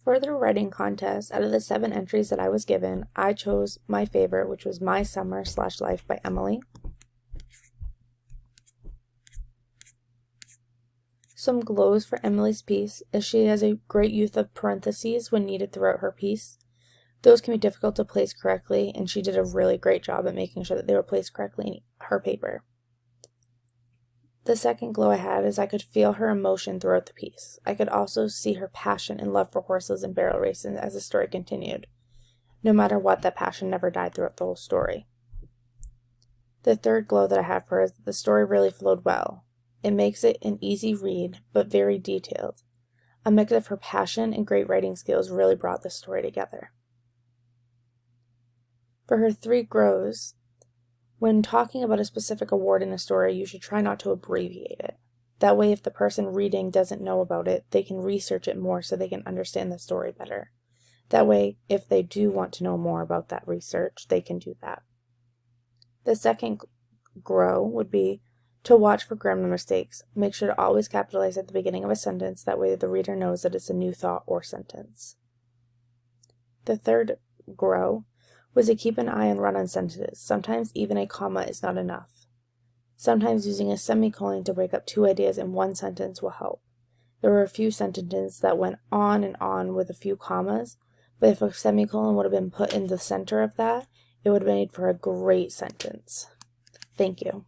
For the writing contest, out of the 7 entries that I was given, I chose my favorite, which was My Summer/Life by Emily. Some glows for Emily's piece is she has a great use of parentheses when needed throughout her piece. Those can be difficult to place correctly, and she did a really great job at making sure that they were placed correctly in her paper. The second glow I had is I could feel her emotion throughout the piece. I could also see her passion and love for horses and barrel racing as the story continued. No matter what, that passion never died throughout the whole story. The third glow that I have for her is that the story really flowed well. It makes it an easy read, but very detailed. A mix of her passion and great writing skills really brought the story together. For her 3 glows, when talking about a specific award in a story, you should try not to abbreviate it. That way, if the person reading doesn't know about it, they can research it more so they can understand the story better. That way, if they do want to know more about that research, they can do that. The second glow would be to watch for grammar mistakes. Make sure to always capitalize at the beginning of a sentence. That way, the reader knows that it's a new thought or sentence. The third glow was to keep an eye on run-on sentences. Sometimes even a comma is not enough. Sometimes using a semicolon to break up 2 ideas in one sentence will help. There were a few sentences that went on and on with a few commas, but if a semicolon would have been put in the center of that, it would have made for a great sentence. Thank you.